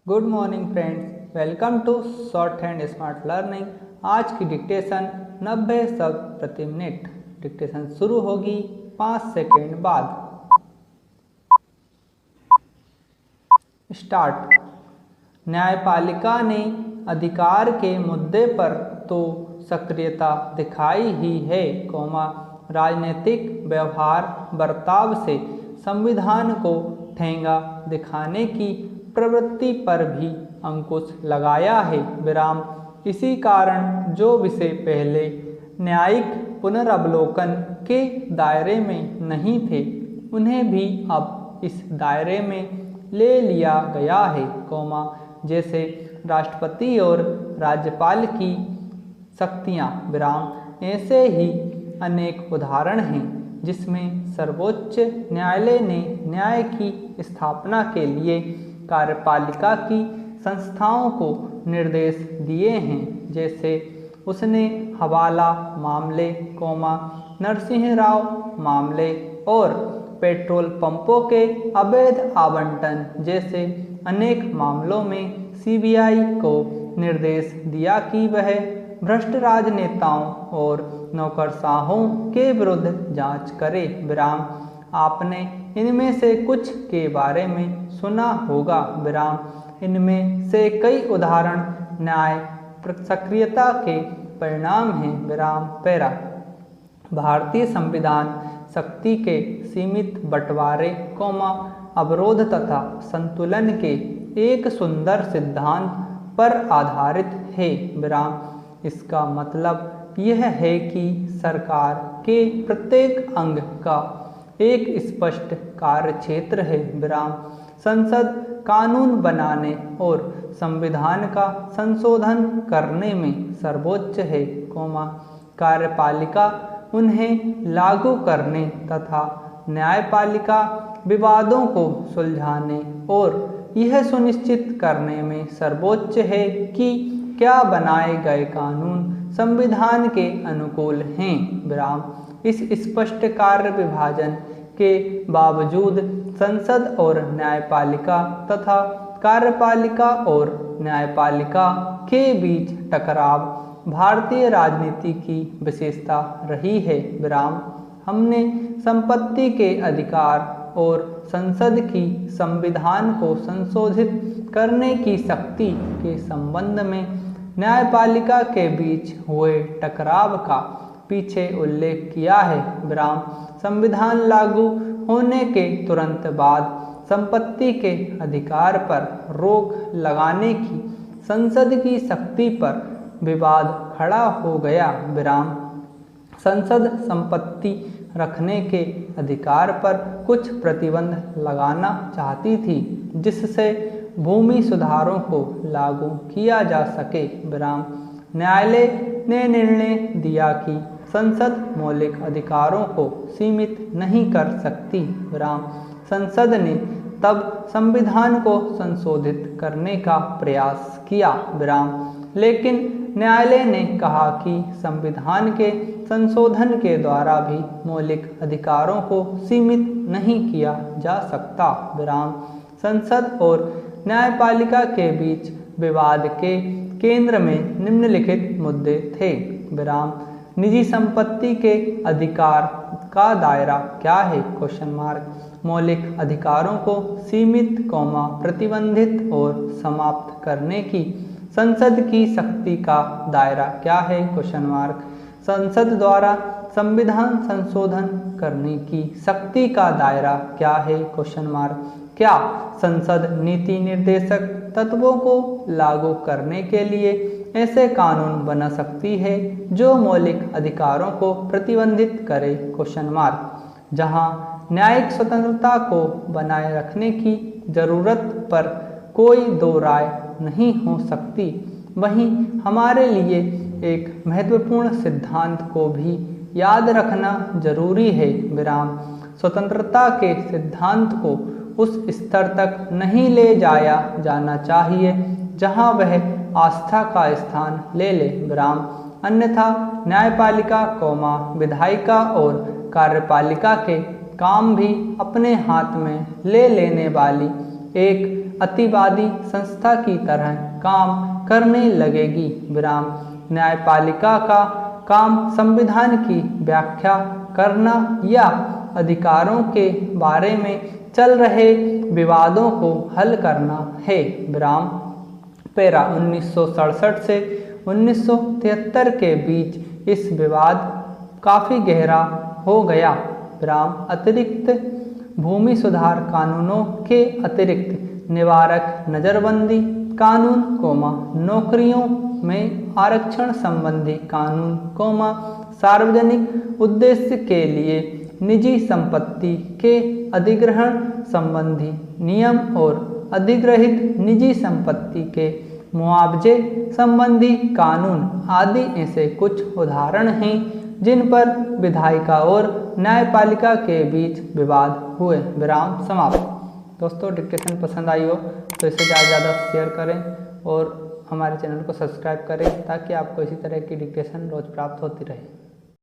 Good morning friends, welcome to shorthand smart learning. आज की dictation 90 शब्द प्रति मिनट। डिक्टेशन शुरू होगी 5 सेकेंड बाद। स्टार्ट। न्यायपालिका ने अधिकार के मुद्दे पर तो सक्रियता दिखाई ही है, राजनीतिक व्यवहार बर्ताव से संविधान को ठेंगा दिखाने की प्रवृत्ति पर भी अंकुश लगाया है। इसी कारण जो विषय पहले न्यायिक पुनर्वलोकन के दायरे में नहीं थे, उन्हें भी अब इस दायरे में ले लिया गया है, जैसे राष्ट्रपति और राज्यपाल की शक्तियाँ। ऐसे ही अनेक उदाहरण हैं जिसमें सर्वोच्च न्यायालय ने न्याय की स्थापना के लिए कार्यपालिका की संस्थाओं को निर्देश दिए हैं, जैसे उसने हवाला मामले, नरसिंह राव मामले और पेट्रोल पंपों के अवैध आवंटन जैसे अनेक मामलों में सीबीआई को निर्देश दिया कि वह भ्रष्ट राजनेताओं और नौकरशाहों के विरुद्ध जांच करे। आपने इनमें से कुछ के बारे में सुना होगा। इनमें से कई उदाहरण न्याय सक्रियता के परिणाम हैं। पैरा। भारतीय संविधान शक्ति के सीमित बंटवारे, अवरोध तथा संतुलन के एक सुंदर सिद्धांत पर आधारित है। इसका मतलब यह है कि सरकार के प्रत्येक अंग का एक स्पष्ट कार्यक्षेत्र है। संसद कानून बनाने और संविधान का संशोधन करने में सर्वोच्च है, कार्यपालिका उन्हें लागू करने तथा न्यायपालिका विवादों को सुलझाने और यह सुनिश्चित करने में सर्वोच्च है कि क्या बनाए गए कानून संविधान के अनुकूल हैं। इस स्पष्ट कार्य विभाजन के बावजूद संसद और न्यायपालिका तथा कार्यपालिका और न्यायपालिका के बीच टकराव भारतीय राजनीति की विशेषता रही है। हमने संपत्ति के अधिकार और संसद की संविधान को संशोधित करने की शक्ति के संबंध में न्यायपालिका के बीच हुए टकराव का पीछे उल्लेख किया है। संविधान लागू होने के तुरंत बाद संपत्ति के अधिकार पर रोक लगाने की संसद की शक्ति पर विवाद खड़ा हो गया। संसद संपत्ति रखने के अधिकार पर कुछ प्रतिबंध लगाना चाहती थी, जिससे भूमि सुधारों को लागू किया जा सके। न्यायालय ने निर्णय दिया कि संसद मौलिक अधिकारों को सीमित नहीं कर सकती। संसद ने तब संविधान को संशोधित करने का प्रयास किया, लेकिन न्यायालय ने कहा कि संविधान के संशोधन के द्वारा भी मौलिक अधिकारों को सीमित नहीं किया जा सकता। संसद और न्यायपालिका के बीच विवाद के केंद्र में निम्नलिखित मुद्दे थे। निजी संपत्ति के अधिकार का दायरा क्या है? मौलिक अधिकारों को सीमित, प्रतिबंधित और समाप्त करने की संसद की शक्ति का दायरा क्या है? संसद द्वारा संविधान संशोधन करने की शक्ति का दायरा क्या है? क्या संसद नीति निर्देशक तत्वों को लागू करने के लिए ऐसे कानून बना सकती है जो मौलिक अधिकारों को प्रतिबंधित करे? जहां न्यायिक स्वतंत्रता को बनाए रखने की जरूरत पर कोई दो राय नहीं हो सकती, वहीं हमारे लिए एक महत्वपूर्ण सिद्धांत को भी याद रखना जरूरी है। स्वतंत्रता के सिद्धांत को उस स्तर तक नहीं ले जाया जाना चाहिए जहां वह आस्था का स्थान ले ले। अन्यथा न्यायपालिका, विधायिका और कार्यपालिका के काम भी अपने हाथ में ले लेने वाली एक अतिवादी संस्था की तरह काम करने लगेगी। विराम। न्यायपालिका का काम संविधान की व्याख्या करना या अधिकारों के बारे में चल रहे विवादों को हल करना है। विराम। पैरा 1967 से 1973 के बीच इस विवाद काफ़ी गहरा हो गया। विराम। अतिरिक्त भूमि सुधार कानूनों के अतिरिक्त निवारक नज़रबंदी कानून, नौकरियों में आरक्षण संबंधी कानून, सार्वजनिक उद्देश्य के लिए निजी संपत्ति के अधिग्रहण संबंधी नियम और अधिग्रहित निजी संपत्ति के मुआवजे संबंधी कानून आदि ऐसे कुछ उदाहरण हैं जिन पर विधायिका और न्यायपालिका के बीच विवाद हुए। विराम समाप्त। दोस्तों, डिक्टेशन पसंद आई हो तो इसे ज़्यादा से ज़्यादा शेयर करें और हमारे चैनल को सब्सक्राइब करें ताकि आपको इसी तरह की डिक्टेशन रोज़ प्राप्त होती रहे।